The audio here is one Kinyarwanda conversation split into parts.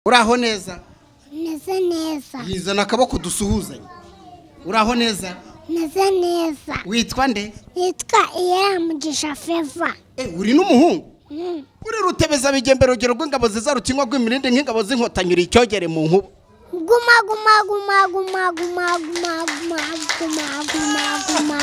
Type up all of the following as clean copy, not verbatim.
Uraho neza? Neza neza. Yizana akaboko dusuhuzanye. Uraho neza? Neza neza. Witwa nde? Yitwa Iramugisha Feva. Uri n'umuhungu? Uri rutebeza bigembero rugero rw'ingabo ziza rutinywa rw'imirinde nk'ingabo z'inkotanyi icyogere mu nkuba. Guma guma guma guma guma guma guma guma guma guma.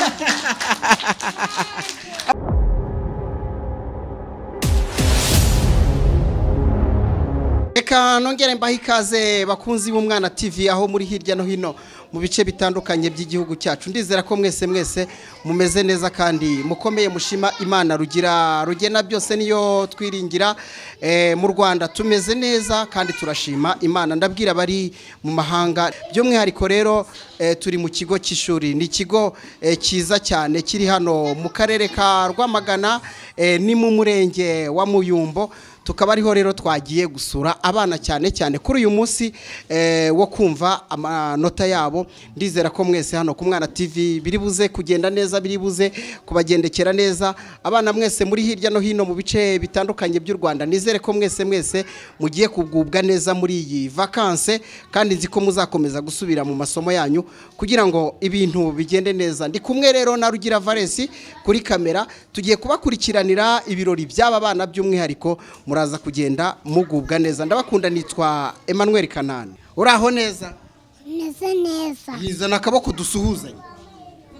Eka nongere mbaha ikaze bakunzi b'Umwana TV aho muri hirya no hino mu bice bitandukanye by'igihugu cyacu. Ndizera ko mwese mumeze neza kandi mukomeye mushima Imana rugena byose niyo twiringira. Mu Rwanda tumeze neza kandi turashima Imana. Ndabwira bari mu mahanga by'umwihariko rero turi mu kigo cy'ishuri. Ni ikigo cyiza cyane kiri hano mu karere ka Rwamagana ni mu murenge wa Muyumbo. Tukaba ariho rero twagiye gusura abana cyane kuri uyu munsi wo kumva amanota yabo. Ndizera ko mwese hano ku Mwana TV biri buze kugenda neza, biri buze kubagendekera neza. Abana mwese muri hirya no hino mu bice bitandukanye by'u Rwanda, nizere ko mwese mugiye kugubwa neza muri iyi vacances, kandi nzi ko muzakomeza gusubira mu masomo yanyu kugira ngo ibintu bigende neza. Ndi kumwe rero na Rugira Valens kuri kamera, tugiye kubakurikiranira ibirori by'aba bana by'umwihariko. Muraza kugenda mugubwa neza. Ndabakunda, nitwa Emmanuel Kanani. Uraho neza? Neza neza. Yizana akaboko dusuhuzanye.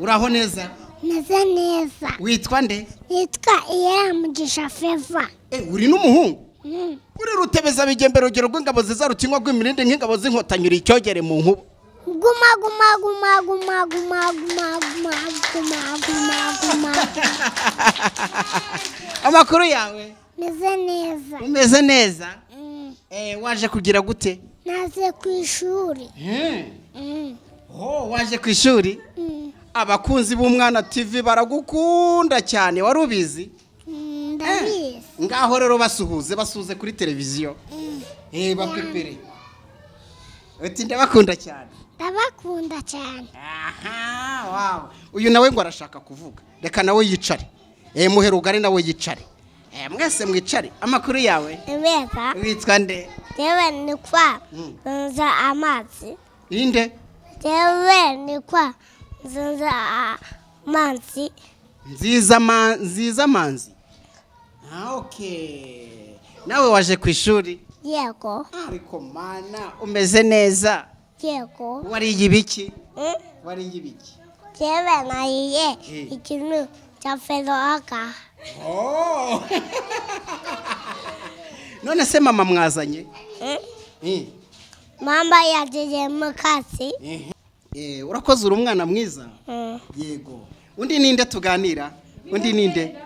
Uraho neza? Neza neza. Witwa nde? Yitwa Iramugisha Feva. Uri n'umuhungu? Uri rutebeza bigembero rugero rw'ingabo ziza rutinywa rw'imirinde nk'ingabo z'inkotanyi icyogere mu nkuba. Guma guma guma guma guma guma guma guma guma guma. Amakuru yawe? Neza neza. Umeze neza? Waje kugira gute? Naze ku ishuri. Waje ku ishuri? Abakunzi b'Umwana TV baragukunda cyane, wari ubizi? Ndabizi. Ngaho rero basuhuze kuri televiziyo. Bapepere. Uti ndabakunda cyane. Ndabakunda cyane. Aha, wow. Uyu nawe ngo arashaka kuvuga. Reka nawe yicare. Muherugari nawe yicare. Mwese mwicare. Amakuru yawe? Neza. Witwa nde? Jewe ni kwa nza amazi. Inde? Jewe ni kwa nza amazi. Nziza manzi. Okay. Nawe waje ku ishuri? Yego. Ariko mana umeze neza. Yego. Wariye ibiki? Wariye ibiki? Jewe nariye ikintu cya feroga. None se mama mwazanye? Mama yagiye mu kazi. Urakoze, uri umwana mwiza? Yego. Undi ninde tuganira? Undi ninde?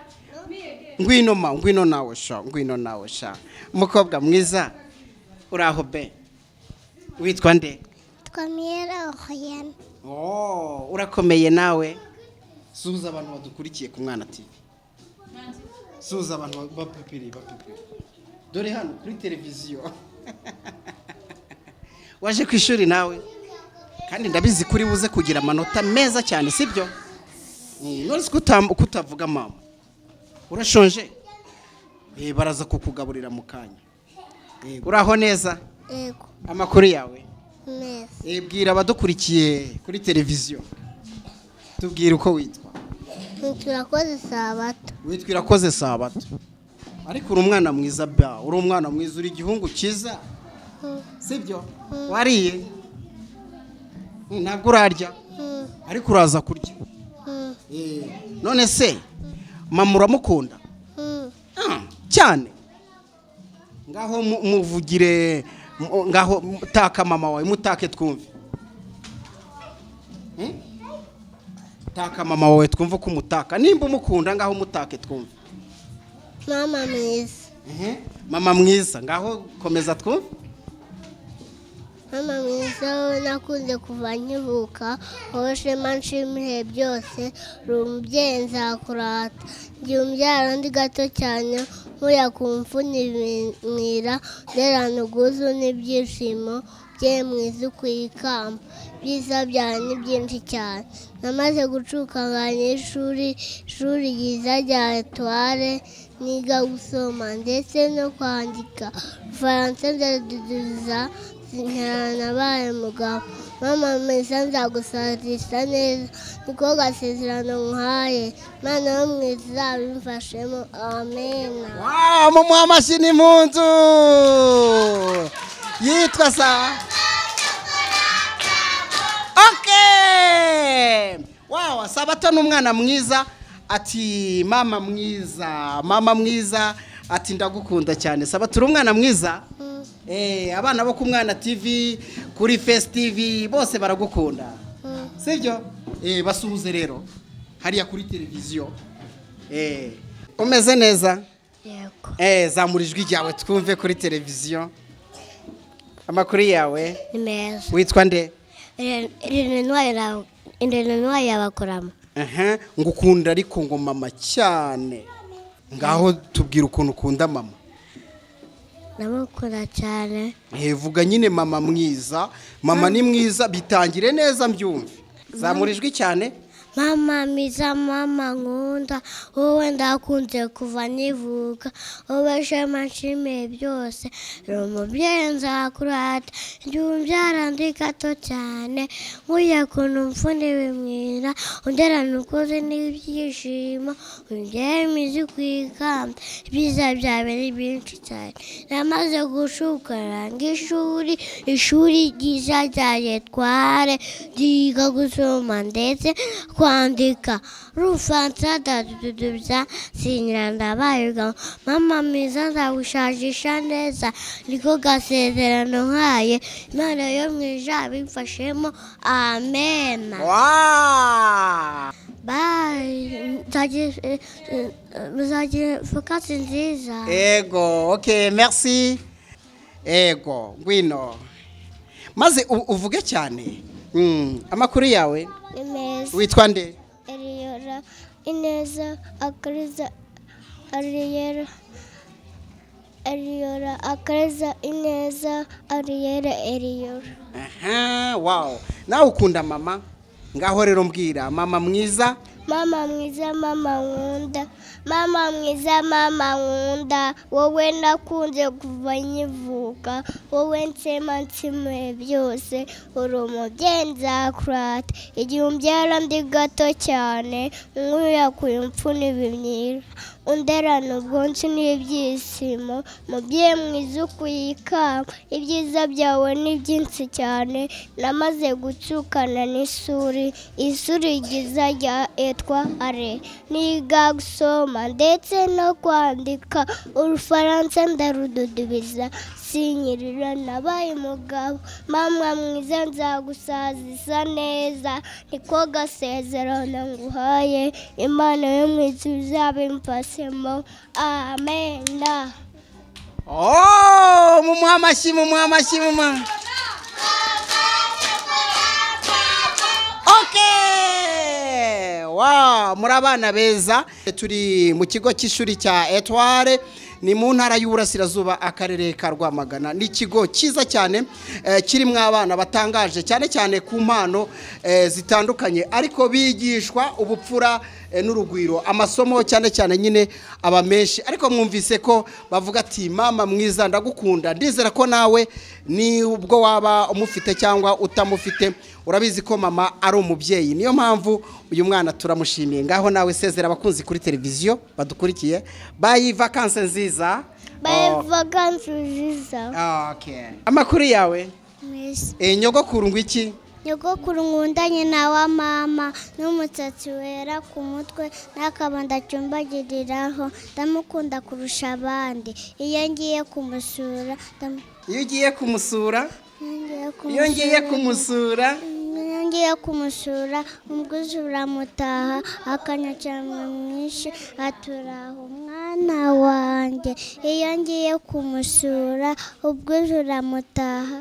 Ngwino nawe sha. Umukobwa mwiza. Uraho be? Witwa nde? Twamira Oriane. Urakomeye nawe? Suza abantu badukurikiye ku Mwana TV. Suza abantu bapepere. Dore hano kuri televiziyo. Waje ku ishuri nawe? Kandi ndabizi kuri buze kugira amanota meza cyane, sibyo? None kutavuga mama. Urashonje? Baraza kukugaburira mu kanya. Uraho neza? Yego. Amakuru yawe? Neza. Bwira abadukurikiye kuri televiziyo. Tubwire uko witwa. Turakoze Sabato. Witwa Irakoze Sabato. Ariko uri umwana mwiza ba, uri umwana mwiza, uri igihungu cyiza. Sibyo? Wariye? Ntabwo urarya? Ariko uraza kurya. None se mama uramukunda? Cyane. Ngaho muvugire, ngaho mutaka mama wawe, mutake twumve. Taka mama wawe twumve ko umutaka. Nimba umukunda ngaho mutake twumve. Mama mwiza. Mama mwiza, ngaho komeza twumve. Mama mwiza, nakunze kuva nkivuka, wowe shema nshimiye byose, uri umubyeyi nzakurata. Ngiye umbyara ndi gato cyane, nkuya kumfuna ibimwira nderana ubwuzu n'ibyishimo bye mwiza kwikamba byiza byawe ni byinshi cyane namaze gucukanganya ishuri ryiza rya Etoile niga gusoma ndetse no kwandika Faransa ndaduduza nabaye mugabo mama mwiza nzagusazisa neza niko gasezerano nkuhaye Imana yo mwiza bimfashemo amen. Mumuha amashyi n'impundu yitwa sa Sabato n'umwana mwiza ati mama mwiza ati ndagukunda cyane. Sabato uri umwana mwiza abana bo ku Mwana TV kuri Face TV bose baragukunda sibyo basuhuze rero hariya kuri televiziyo umeze neza Yego zamura ijwi ryawe twumve kuri televiziyo. Amakuru yawe ni meza witwa nde? Irene Ntwari yabakoramo. Ngukunda ariko ngo mama cyane ngaho tubwira ukuntu ukunda mama. Namukunda cyane. Vuga nyine mama mwiza, mama ni mwiza bitangire neza mbyumve. Zamura ijwi cyane. Mama mwiza mama nkunda wowe ndakunze kuva nivuka wowe shema nshimiye byose umubyeyi nzakurata njyumbyara ndi gato cyane nkuye kuntu mfune bimwira underana ukoze n'ibyishimo ungeye mizi kwikamba ibyiza byawe ni byinshi cyane namaze gushukara ishuri ryiza rya Etoile ryiga gusoma ndetse kwandika Rufaransa ndaduduza sinyiranda bayiga mama mwiza nzagushajisha neza niko gasezerano nkaye Imana yo mwiza bimfashemo amen. Bye muzagire fokasi nziza. Ego okay merci. Ego ngwino maze uvuge cyane. Amakuru yawe Imeza witwa nde? Eliyora Ineza Akariza Eliyora Akariza Ineza Eliyora. Wow nawe ukunda mama ngaho rero mbwira mama mwiza. Mama mwiza mama nkunda mama mwiza mama nkunda wowe nakunze kuva nyivuka wowe nsema nsimuye byose uri umubyeyi nzakurata igihe umbyara ndi gato cyane nkuya kuyimfuna ibimyira underana ubwonsi n'ibyishimo mubyeyi mwiza ukuyikamba ibyiza byawe ni byinshi cyane namaze gucukana n'ishuri ryiza rya Etoile niga gusoma ndetse no kwandika Urufaransa ndarududubiza sinyirira nabaye mugabo mama mwiza nzagusazisa neza niko gasezerano nguhaye Imana yo mwiza uzabimfashemo amen. Mumuha amashyi mama. Muri abana beza turi mu kigo cy'ishuri cya Etoile ni mu ntara y'Uburasirazuba akarere ka Rwamagana. Ni ikigo cyiza cyane kirimo abana batangaje cyane cyane ku mpano zitandukanye ariko bigishwa ubupfura n'urugwiro amasomo cyane cyane nyine aba menshi ariko mwumvise ko bavuga ati mama mwiza ndagukunda ndizera ko nawe ni ubwo waba umufite cyangwa utamufite urabizi ko mama ari umubyeyi niyo mpamvu uyu mwana turamushimiye ngaho nawe sezera abakunzi kuri televiziyo badukurikiye bayi vacances nziza. Okay amakuru yawe nyogokuru ngwiki nyogokuru nkundanye na wa mama n'umusatsi wera ku mutwe n'akabanda cyumbagiriraho ndamukunda kurusha abandi iyo ngiye kumusura umuguzi uramutaha akanyakira mwinshi aturaho umwana wanjye iyo ngiye kumusura ubwuzu uramutaha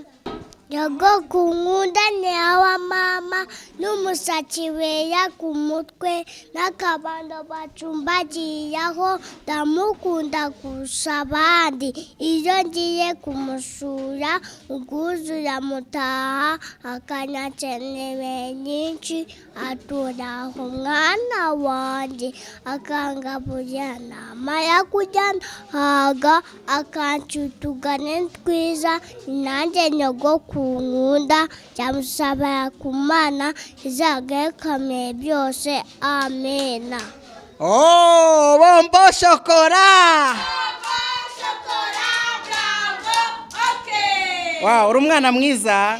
nyogokuru nkunda ni wa mama n'umusatsi wera ku mutwe n'akabando bacumbagiraho ndamukunda kurusha abandi iyo ngiye kumusura ubwuzura mutaha akanyakenera nyinshi aturaho umwana wanjye akangaburira namara kujya haga akanshyutugane twiza nanjye nyogokuru nkunda cyamusaba ku Mana izagakamye byose amena. Oh, bombo shokora. Bombo shokora, bravo. Okay. Wow, uri umwana mwiza.